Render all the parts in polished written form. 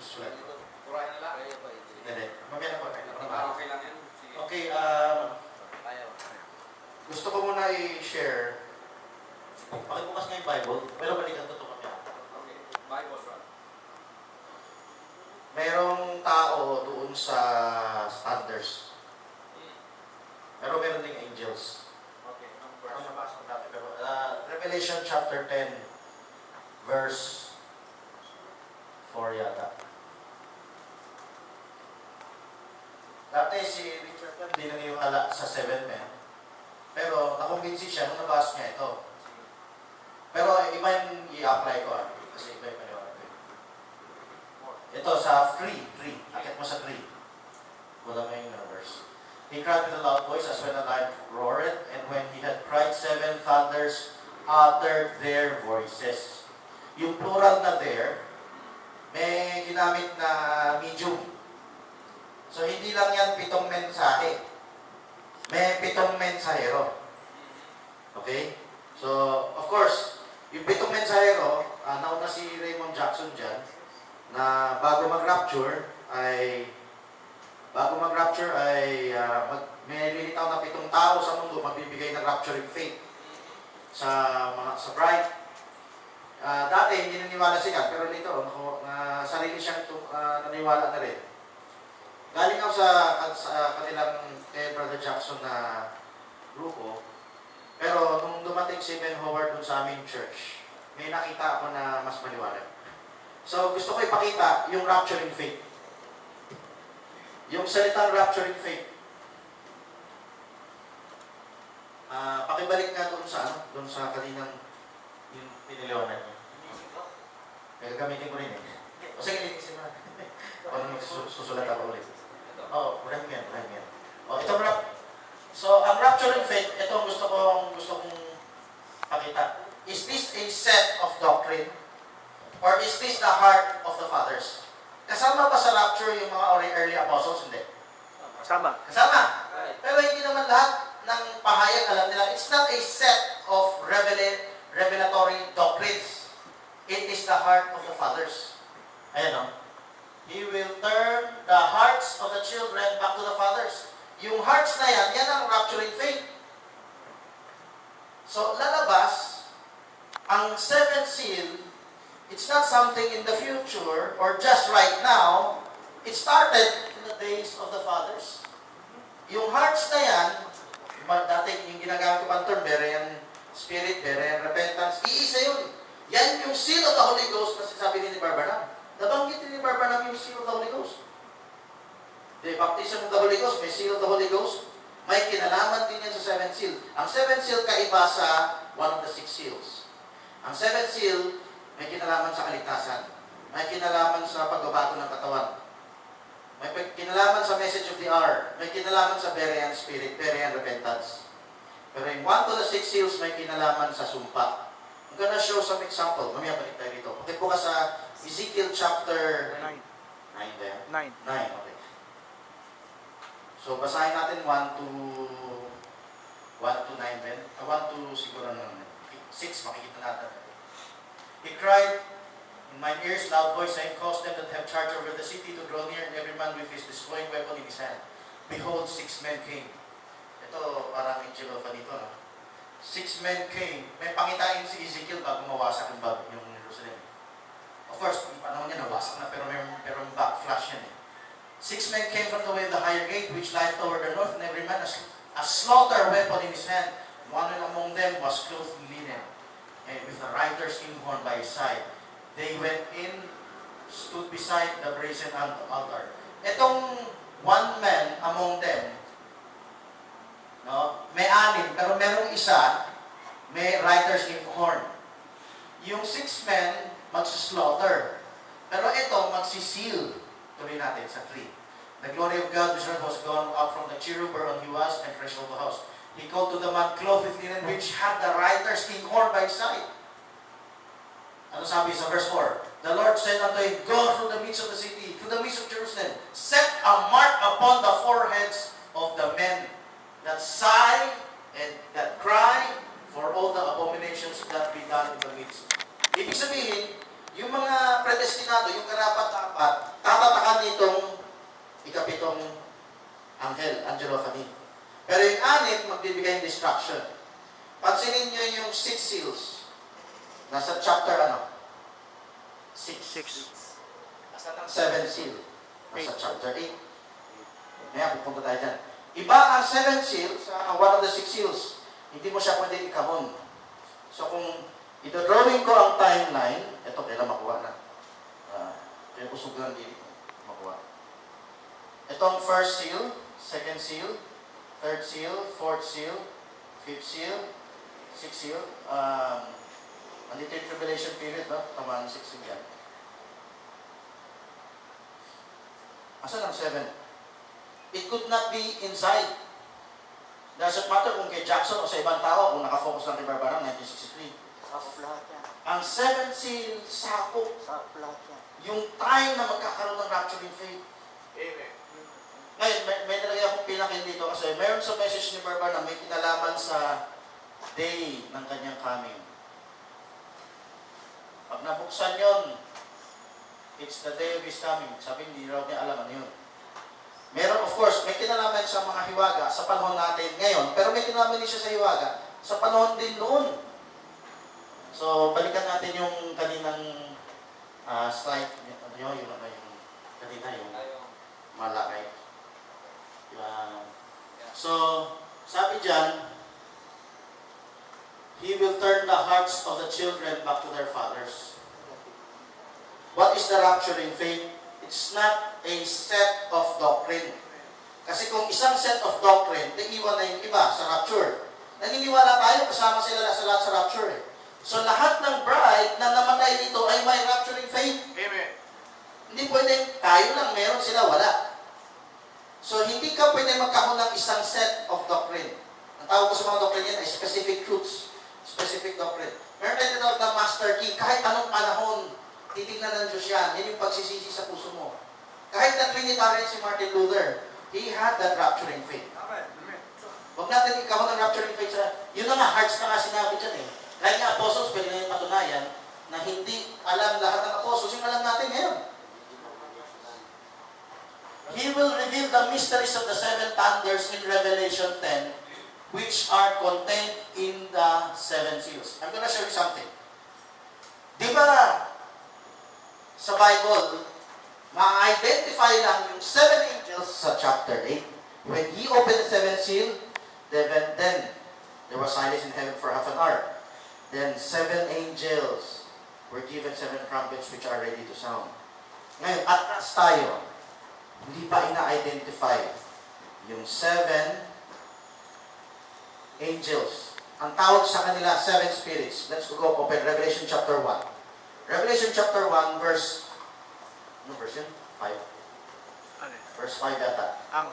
sulat ko. Turahin na lang. Hindi. Mamaya na po. Okay lang yan. Sige. Okay, Tayo. gusto ko muna i-share. Pakibukas nga yung Bible, pero balikan to kami. Okay. Bible, right? Merong tao doon sa standards. Pero meron ding angels. Okay. Ang nabasa ko dati, pero Revelation chapter 10, verse 4 yata. Dati si Richard hindi naniniwala sa 7 men. Pero nakumbinsi siya nung nabasa niya ito. Pero iba yung i-apply ko kasi iba yung paniwala ko. Ito sa 3. Akit mo sa 3. Wala mo yung verse. He cried with a loud voice as when a lion roared, and when he had cried, 7 thunders uttered their voices. Yung plural na there, may ginamit na medium. So hindi lang yan 7 mensahe. May 7 mensahero. Okay? So, of course, yung 7 mensahero, nauna si Raymond Jackson dyan, na bago mag-rapture ay may lilitaw na 7 tao sa mundo magbibigay ng rapturing faith sa bride. Dati hindi naniwala siya, pero nito sarili siyang naniwala na rin. Galing ako sa kanilang kay Brother Jackson na grupo, pero nung dumating si Ben Howard dun sa aming church, may nakita ako na mas maliwanag. So gusto ko ipakita yung rapturing faith. Yung salitang rapturing faith. Pakibalik nga doon sa kaninang yung piniliwanag niya. Kaya gamitin ko rin eh. O sige, linisin mo na. Parang susulat ako ulit. Ulan yan. So, ang rapturing faith, ito ang gusto kong pakita. Is this a set of doctrine? Or is this the heart of the fathers? Kasama ba sa rapture yung mga early apostles? Hindi. Kasama. Pero hindi naman lahat ng pahayag alam nila. It's not a set of revelatory doctrines. It is the heart of the fathers. Ayan o. He will turn the hearts of the children back to the fathers. Yung hearts na yan ang rapturing faith. So, lalabas, ang 7th seal, it's not something in the future or just right now. It started in the days of the fathers. Yung hearts na yan, dati yung ginagamit ko pang term, Berean spirit, Berean repentance, iisa yun. Yan yung seal of the Holy Ghost na sinasabi ni Barbanam. Nabanggit ni Barbanam yung seal of the Holy Ghost. The baptism of the Holy Ghost, may seal of the Holy Ghost. May kinalaman din yan sa 7th seal. Ang 7th seal kaiba sa one of the 6 seals. Ang 7th seal, may kinalaman sa kaligtasan. May kinalaman sa pagbabago ng katawan. May kinalaman sa message of the hour. May kinalaman sa Berean spirit, Berean repentance. Pero yung 1 to the 6 seals, may kinalaman sa sumpa. I'm gonna show some example. Mamaya balik tayo dito. Pakit po ka sa Ezekiel chapter 9. 9. 9. Okay. So, basahin natin 1 to 9 then. 1 to siguro 6, makikita natin. He cried in mine ears, loud voice, saying, cause them that have charge over the city to draw near, and every man with his destroying weapon in his hand. Behold, 6 men came. Ito, parang Angel of dito, no? 6 men came. May pangitain si Ezekiel bago mawasak yung Jerusalem. Of course, yung panahon niya nawasak na, pero may backflash yan eh. 6 men came from the way of the higher gate, which lieth toward the north, and every man a slaughter weapon in his hand. One among them was clothed in linen, and with a writer's inkhorn by his side. They went in, stood beside the brazen altar. Itong one man among them, no, may 6, pero merong isa, may writer's inkhorn. Yung 6 men, magsislaughter. Pero ito, magsiseal. Tuloy natin sa 3. The glory of God which was gone up from the cherub whereon he was, and threshold of the house. He called to the man clothed with linen, which had the writer's inkhorn by his side. Ano sabi sa verse 4? The Lord said unto him, go through the midst of the city, through the midst of Jerusalem, set a mark upon the foreheads of the men that sigh and that cry for all the abominations that be done in the midst. Ibig sabihin, yung mga predestinado, yung karapat-dapat, Tatatakan nitong ikapitong angelophany. Pero yung anim, magbibigay ng destruction. Pansinin nyo yung 6 seals. Nasa chapter 6. Nasa ng 7 seal. Nasa chapter 8. Ngayon, pupunta tayo dyan. Iba ang 7 seals sa one of the 6 seals. Hindi mo siya pwede ikahon. So kung ito-drawing ko ang timeline, ito kailan makuha na. Kaya usog lang dito. Makuha. Itong first seal, second seal, third seal, fourth seal, fifth seal, sixth seal. Andito yung tribulation period, no? Tamaan 6 seal yan. Asan ang 7? It could not be inside. Doesn't matter kung kay Jackson o sa ibang tao, kung nakafocus lang kay Barbara 1963. Sakop lahat yan. Ang 7 seal, sakop. Sakop lahat yan. Yung time na magkakaroon ng rapturing faith. Amen. Ngayon, may nalagay akong pinakin dito kasi mayroon sa message ni Barbara na may kinalaman sa day ng kanyang coming. Pag nabuksan yon, it's the day of His coming. Sabi, hindi raw niya alam ano yun. Meron, of course, may kinalaman sa mga hiwaga sa panahon natin ngayon, pero may kinalaman din siya sa hiwaga sa panahon din noon. So, balikan natin yung kaninang slide. Yung kanina, yung malaki. So, sabi dyan, He will turn the hearts of the children back to their fathers. What is the rapturing faith? It's not a set of doctrine. Kasi kung isang set of doctrine, iwan na yung iba sa rapture. Naniniwala tayo, kasama sila sa lahat sa rapture. So lahat ng bride na namatay dito ay may rapturing faith. Amen. Hindi pwede tayo lang, meron sila, wala. So hindi ka pwede magkahon ng isang set of doctrine. Ang tawag ko sa mga doctrine yan ay specific truths. Specific doctrine. Meron tayo tinawag na master key. Kahit anong panahon, titignan ng Diyos yan. Yan yung pagsisisi sa puso mo. Kahit na Trinitarian si Martin Luther, he had that rapturing faith. Amen. Huwag natin ikahon ng rapturing faith sa... Yun na nga, hearts na nga sinabi dyan eh. Kahit nga apostles, pwede na yung patunayan na hindi alam lahat ng apostles. Yung alam natin ngayon. He will reveal the mysteries of the 7 thunders in Revelation 10, which are contained in the 7 seals. I'm gonna show you something. Di ba, sa Bible, ma-identify lang yung 7 angels sa chapter 8. When He opened the 7th seal, then there was silence in heaven for half an hour. Then 7 angels were given 7 trumpets which are ready to sound. Ngayon, atras tayo. Hindi pa ina-identify yung 7 angels. Ang tawag sa kanila, 7 spirits. Let's go open Revelation chapter 1. Revelation chapter 1, verse... Ano verse yun? 5? Ano? Verse 5 yata. Ang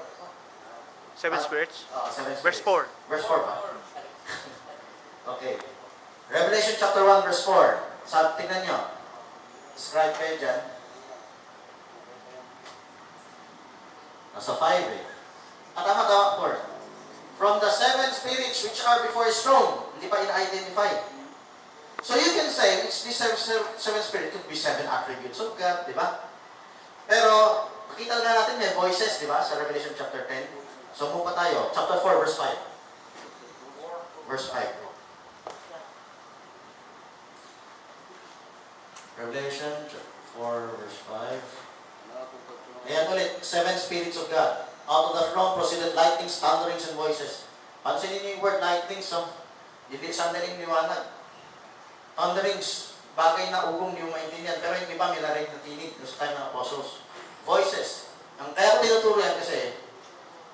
7 spirits? 7 spirits. Verse 4. Verse 4 ba? Okay. Revelation chapter 1, verse 4. Tingnan nyo. Scribe kayo dyan. Nasa 5 eh. Tama, 4. From the 7 spirits which are before His throne. Hindi pa ina-identify. So you can say, it's these 7 spirits could be 7 attributes of God, di ba? Pero, makita na natin may voices, di ba? Sa Revelation chapter 10. So, move pa tayo. Chapter 4, verse 5. Verse 5. Revelation chapter 4, verse 5. Ayan ulit, 7 spirits of God. Out of the throne proceeded lightnings, thunderings, and voices. Pansinin niyo yung word lightnings, so, hindi sandaling liwanag. Thunderings, bagay na ugong yung maintindihan, pero yung iba may narinig na tinig sa time ng apostles. Voices. Ang kaya ko tinuturo yan kasi,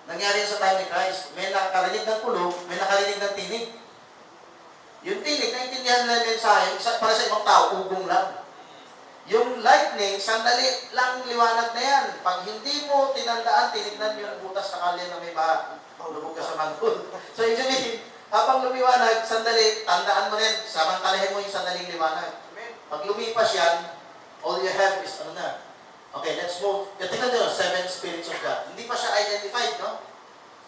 nangyari yan sa time ni Christ. May nakarinig ng kulog, may nakarinig ng tinig. Yung tinig, naintindihan nila yung mensahe, para sa ibang tao, ugong lang. Yung lightning, sandali lang liwanag na yan. Pag hindi mo tinandaan, tinignan yung butas sa kalye na may lubog ka sa manhole. So usually, habang lumiwanag, sandali, tandaan mo rin, samantalahin mo yung sandaling liwanag. Pag lumipas yan, all you have is ano na. Okay, let's move. Tingnan nyo, 7 spirits of God. Hindi pa siya identified, no?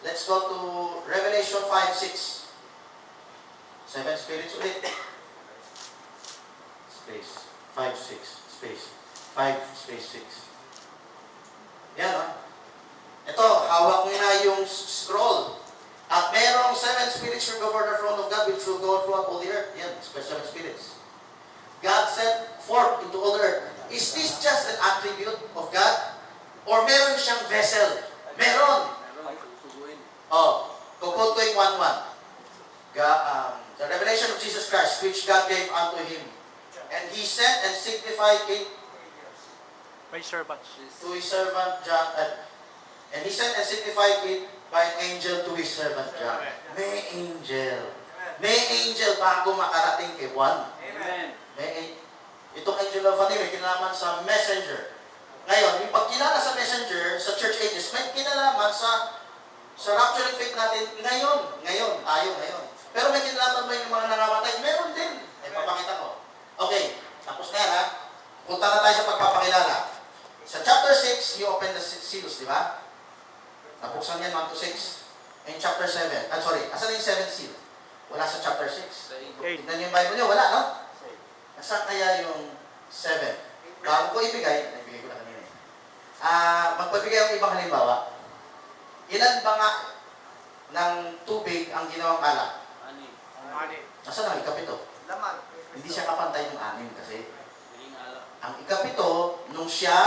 Let's go to Revelation 5:6. 7 spirits ulit. Space. 5:6. Space. 5 space 6. Yan, oh. Ito, hawak niyo na yung scroll. At merong 7 spirits who go before the throne of God which will go throughout all the earth. Yan, 7 spirits. God sent forth into all the earth. Is this just an attribute of God? Or meron siyang vessel? Meron. Oh, tukutuin 1:1. The revelation of Jesus Christ, which God gave unto him. And he sent and signified it May servants. to his servant John. And he sent and signified it by an angel to his servant John. May angel. May angel bago makarating kay Juan. Amen. Itong angel of Fatima, may kinalaman sa messenger. Ngayon, yung pagkilala sa messenger, sa church ages, may kinalaman sa rapture faith natin ngayon. Pero may kinalaman ba yung mga nangamatay? Meron din. Ay, papakita ko. Okay, tapos na yan ha. Punta na tayo sa pagpapakilala. Sa chapter 6, you open the seals, di ba? Nabuksan yan 1 to 6. In chapter 7, asan yung 7 seal? Wala sa chapter 6. Tignan niyo yung Bible niyo, wala, no? Nasaan kaya yung 7? Bago ko ibigay ko na kanina eh. Magpabigay ang ibang halimbawa. Ilan ba nga ng tubig ang ginawang alak? Ani. Nasaan ang ikapito? Laman. Hindi siya kapantay ng 6 kasi. Ang ikapito, nung siya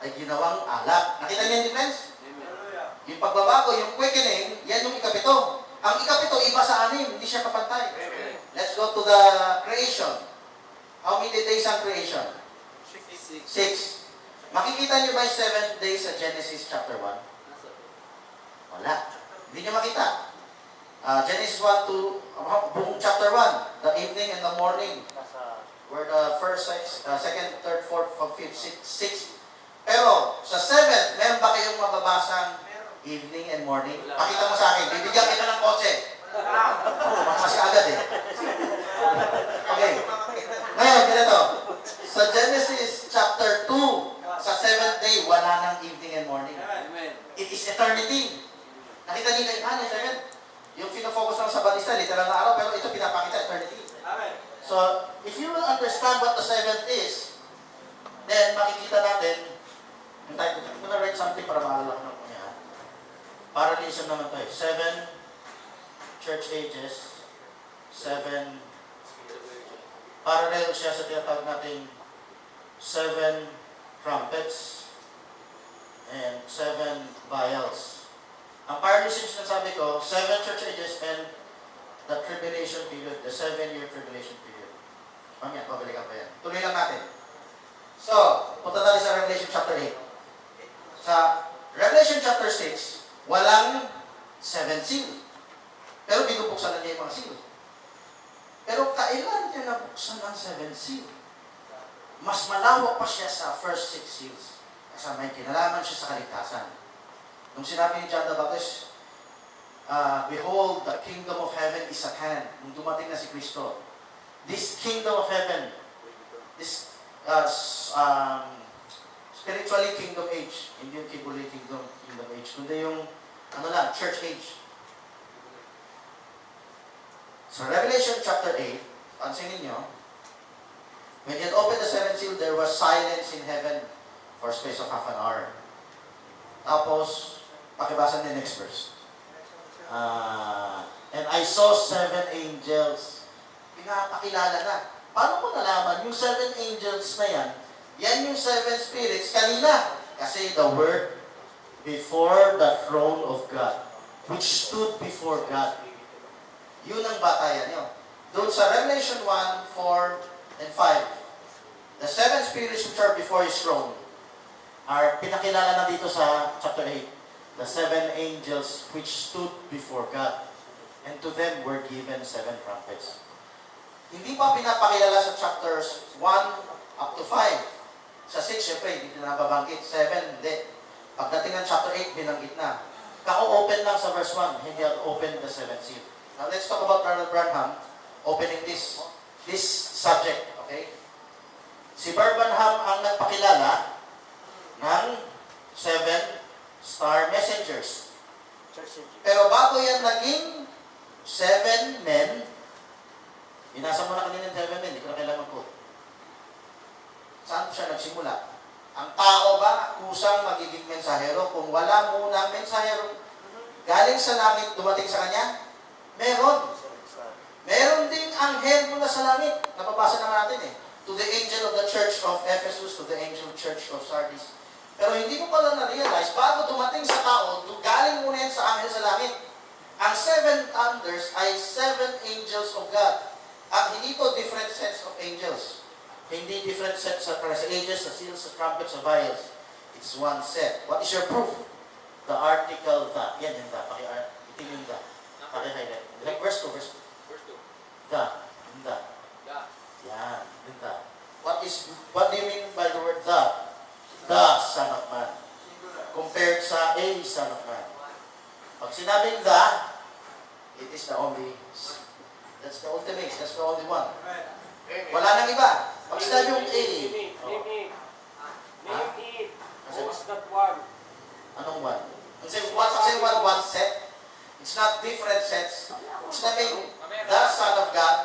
ay ginawang alak. Nakita niyo yung difference? Yung pagbabago, yung quickening, yan yung ikapito. Ang ikapito, iba sa 6, hindi siya kapantay. Let's go to the creation. How many days ang creation? 6. Makikita niyo ba yung 7 days sa Genesis chapter 1? Wala. Hindi niyo makita. Genesis 1 to buong chapter 1, the evening and the morning, were the first, second, third, fourth, fifth, sixth. Pero sa 7, meron ba kayong mababasang evening and morning? Pakita mo sa akin. Bibigyan kita ng kotse. Mas agad eh. Okay. Ngayon, ganito. Sa Genesis chapter 2, sa 7th day, wala nang evening and morning. It is eternity. Nakita niyo yung 7? Yung pinafocus lang sa balista, literal na araw, pero ito pinapakita eternity. So, if you will understand what the 7th is, then makikita natin, I'm gonna write something para maalala ko na po niya. Parallelism naman tayo. 7 church ages, 7 parallel siya sa tinatawag nating 7 trumpets and 7 vials. Ang parallelism sinasabi ko, 7 church ages and the tribulation period, the 7-year tribulation period. Mamaya, pabalikan pa yan. Tuloy lang natin. So, punta tayo sa Revelation chapter 8. Sa Revelation chapter 6, walang 7 seal. Pero binubuksan na niya yung mga seal. Pero kailan niya nabuksan ang 7 seal? Mas malawak pa siya sa first 6 seals. Kasi may kinalaman siya sa kaligtasan. Nung sinabi ni John the Baptist, behold, the kingdom of heaven is at hand. Nung dumating na si Kristo, this kingdom of heaven, this spiritually kingdom age, hindi yung kibuli kingdom age, kundi yung church age. So Revelation chapter 8, pansinin nyo, when he had opened the 7th seal, there was silence in heaven for a space of half an hour. Tapos, pakibasa ni next verse. And I saw 7 angels. Pinapakilala na. Paano mo nalaman yung 7 angels na yan yung 7 spirits kanina. Kasi the word before the throne of God, which stood before God. Yun ang batayan nyo. Doon sa Revelation 1, 4, and 5, the 7 spirits which are before His throne are pinakilala na dito sa chapter 8. The 7 angels which stood before God. And to them were given 7 trumpets. Hindi pa pinapakilala sa chapters 1 up to 5. Sa 6, syempre, hindi na nababanggit. 7, hindi. Pagdating ng chapter 8, binanggit na. Kako-open lang sa verse 1. Hindi open the 7th seal. Now, let's talk about Brother Branham opening this subject. Okay? Si Brother Branham ang nagpakilala ng 7 star messengers. Pero bago yan naging 7 men, binasa mo na kanina ng 7 men, hindi ko na kailangan po. Saan siya nagsimula? Ang tao ba kusang magiging mensahero kung wala munang mensahero galing sa langit dumating sa kanya? Meron. Meron ding anghel mula sa langit. Napabasa naman natin eh. To the angel of the church of Ephesus, to the angel church of Sardis. Pero hindi mo pala na-realize, bago dumating sa tao, galing muna yan sa anghel sa langit. Ang 7 thunders ay 7 angels of God. At hindi to different sets of angels. Hindi different sets sa ages, sa seals, sa trumpets, sa vials. It's one set. What is your proof? The article the. Yan yung the. Itin yung the. Paki-highlight. Like verse 2, verse 2. Verse 2. The. Yung the. Yeah. Yan. Yung the. What do you mean by the word the? The Son of Man. Compared sa a Son of Man. Pag sinabing the, it is the only, that's the ultimate, that's the only one. Wala nang iba. Pag sinabi yung A, Who's that one? anong one? Pag one set, it's not different sets. Sinabi, the Son of God,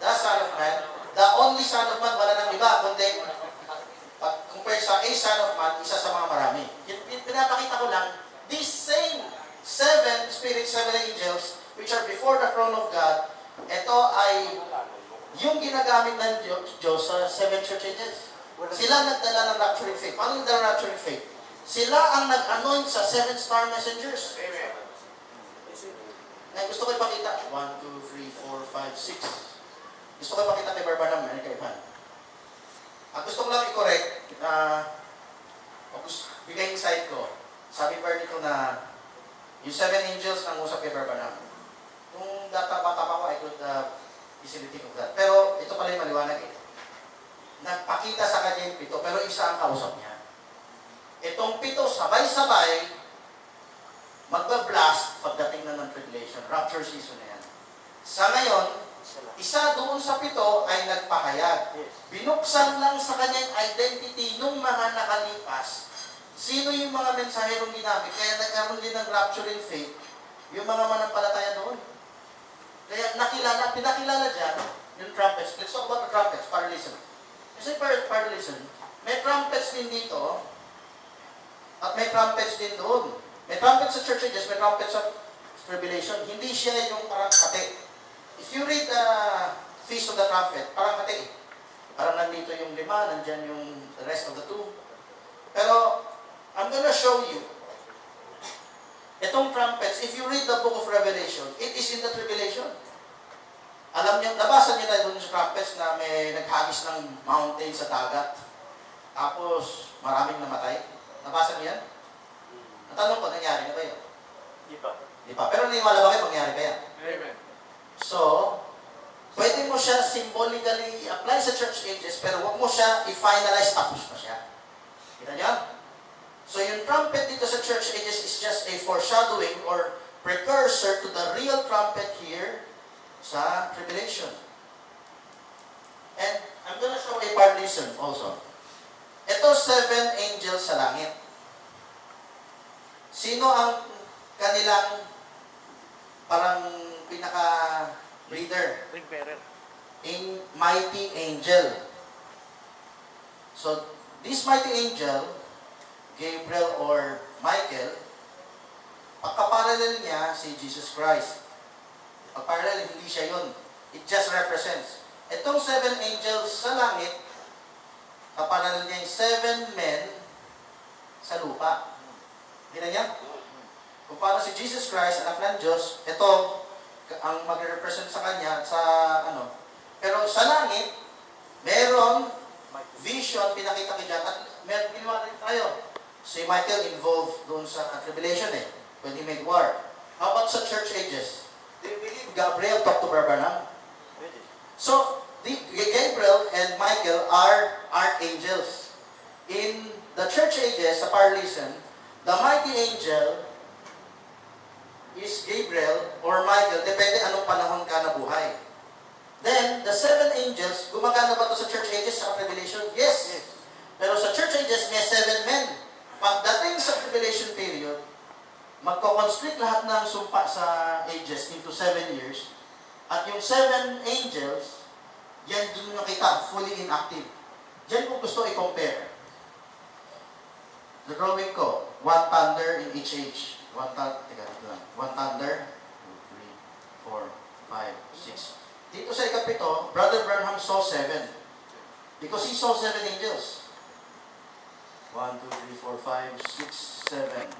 the Son of Man, the only Son of Man, wala nang iba, kundi, pag compare sa a Son of Man, isa sa mga marami. Pinapakita ko lang, these same 7 spirits, 7 angels, which are before the throne of God, ito ay yung ginagamit ng Diyos sa 7 church ages. Sila nagdala ng rapturing faith. Paano nagdala ng rapturing faith? Sila ang nag-anoint sa 7 star messengers. Amen. Ngayon, gusto ko ipakita. 1, 2, 3, 4, 5, 6. Gusto ko ipakita kay Barbanam. Ano kay Ivan? Ang gusto ko lang i-correct, bigay insight ko. Sabi pa dito na yung 7 angels nang usap kay Barbanam. Kung bata pa ako, I could easily think of that. Pero ito pala yung maliwanag eh. Nagpakita sa kanya yung 7, pero isa ang kausap niya. Itong 7, sabay-sabay, magbablast pagdating na ng tribulation. Rapture season na yan. Sa ngayon, isa doon sa 7 ay nagpahayag. Binuksan lang sa kanyang identity nung mga nakalipas. Sino yung mga mensaherong ginamit? Kaya nagkaroon din ng rapturing faith, yung mga manampalataya doon. Kaya pinakilala dyan, yung trumpets. Let's talk about the trumpets, parallelism. Kasi parallelism, may trumpets din dito, at may trumpets din doon. May trumpets sa church ages, may trumpets sa tribulation. Hindi siya yung parang kate. If you read the Feast of the Trumpet, parang kate. Parang nandito yung 5, nandyan yung the rest of the 2. Pero, I'm gonna show you, itong trumpets, if you read the book of Revelation, it is in the tribulation. Alam niyo, nabasa niyo na doon sa trumpets na may naghagis ng mountain sa dagat. Tapos, maraming namatay. Nabasa niyo yan? Natanong ko, nangyari na ba yun? Di pa. Pero naniwala ba kayo, mangyari ba yan? Amen. So, pwede mo siya symbolically apply sa church ages, pero huwag mo siya i-finalize, tapos na siya. Kita niyo? So, yung trumpet dito sa church ages is just a foreshadowing or precursor to the real trumpet here sa tribulation. And I'm gonna show a parallelism also. Ito 7 angels sa langit. Sino ang kanilang parang pinaka-leader? Ring bearer. In mighty angel. So, this mighty angel, Gabriel or Michael, pagkaparallel niya si Jesus Christ. Pagparallel, hindi siya yun. It just represents. Itong 7 angels sa langit, kaparallel niya yung 7 men sa lupa. Hindi na niya? Kung paano si Jesus Christ, anak ng Diyos, ito ang magre-represent sa kanya sa ano. Pero sa langit, meron vision, pinakita ko dyan, at meron ginawa rin tayo. Si Michael involved doon sa tribulation eh, when he made war. How about sa church ages? Do you believe Gabriel talked to Barbanam? So, Gabriel and Michael are archangels. In the church ages, sa parallelism, the mighty angel is Gabriel or Michael, depende anong panahon ka nabuhay. Then, the 7 angels, gumagana ba ito sa church ages sa tribulation? Yes. Pero sa church ages, may 7 men. Pagdating sa tribulation period, magko-constrict lahat ng sumpa sa ages into 7 years. At yung 7 angels, yan doon nakita, fully inactive. Diyan ko gusto i-compare. the drawing ko, one thunder in each age. Teka, dito lang. One thunder, 2, 3, 4, 5, 6. Dito sa ikapito, Brother Branham saw 7. Because he saw 7 angels. 1, 2, 3, 4, 5, 6, 7.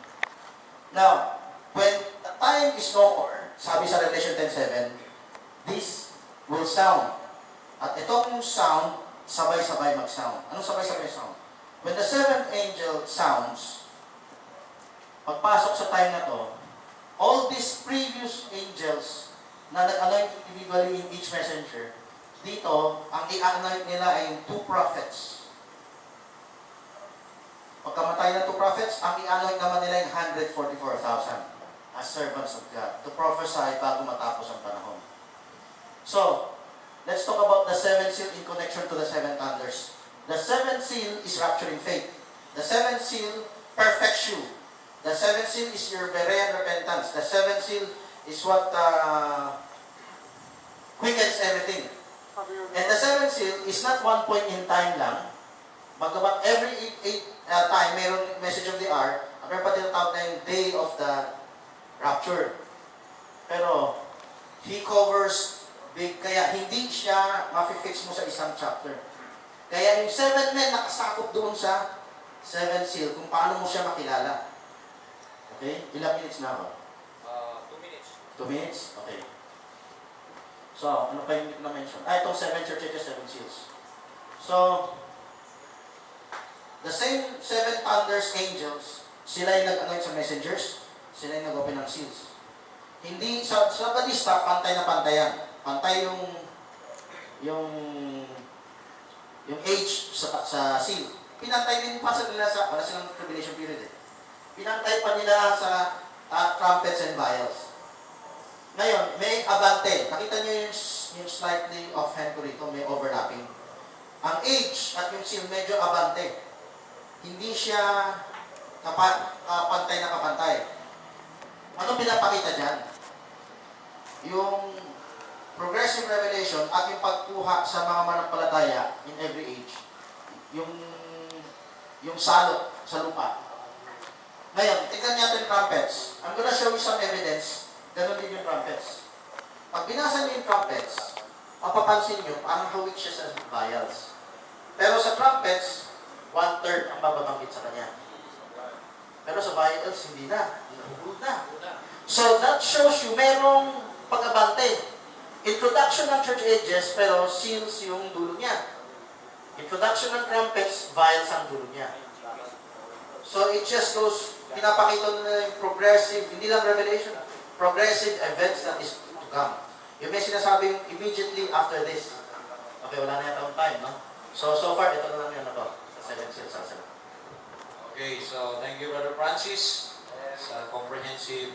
Now, when the time is no more, sabi sa Revelation 10:7, this will sound. At itong sound, sabay-sabay mag-sound. Anong sabay-sabay sound? When the seventh angel sounds, pagpasok sa time na to, all these previous angels na nag-anoint individually in each messenger, dito, ang i-anoint nila ay yung 2 prophets. Pagkamatay ng 2 prophets, ang i-anoint naman nila yung 144,000 as servants of God to prophesy bago matapos ang panahon. So, let's talk about the 7th seal in connection to the 7 thunders. The 7th seal is rapturing faith. The 7th seal, perfects you. The 7th seal is your Berean repentance. The 7th seal is what quickens everything. And the 7th seal is not one point in time lang. Bagamat every 8 time, mayroong message of the hour, meron pa tinatawag na yung day of the rapture. Pero, he covers big, kaya hindi siya mafi-fix mo sa isang chapter. Kaya yung 7 men nakasakop doon sa 7 seal, kung paano mo siya makilala. Okay? Ilang minutes na ako? 2 minutes. 2 minutes? Okay. So, ano pa yung na-mention? Itong 7 churches, 7 seals. So, the same 7 thunders angels, sila yung nag-anoint sa messengers, sila yung nag-open ng seals. Hindi, sa balista, pantay na pantay yan. Pantay yung age sa seal. Pinantay din pa sa nila sa, wala silang tribulation period eh. Pinantay pa nila sa trumpets and vials. Ngayon, may abante. Nakita nyo yung slightly offhand ko rito, may overlapping. Ang age at yung seal medyo abante. Hindi siya kapantay na kapantay. Ano pinapakita dyan? Yung progressive revelation at yung pagkuha sa mga manampalataya in every age. Yung salot sa lupa. Ngayon, tignan natin yung trumpets. I'm gonna show you some evidence. Ganon din yung trumpets. Pag binasa niyo yung trumpets, mapapansin niyo, parang hawik siya sa vials. Pero sa trumpets, 1/3 ang mababanggit sa kanya. Pero sa vials, hindi na. Nahuhulog na. So, that shows you, merong pag-abante. Introduction ng church ages, pero seals yung dulo niya. Introduction ng trumpets, vials ang dulo niya. So, it just goes, pinapakita na yung progressive, hindi lang revelation, progressive events that is to come. Yung may sinasabing immediately after this. Okay, wala na yata time, no? So far, ito na lang yun na to. Sa 7 seals. Okay, so thank you, Brother Francis, sa comprehensive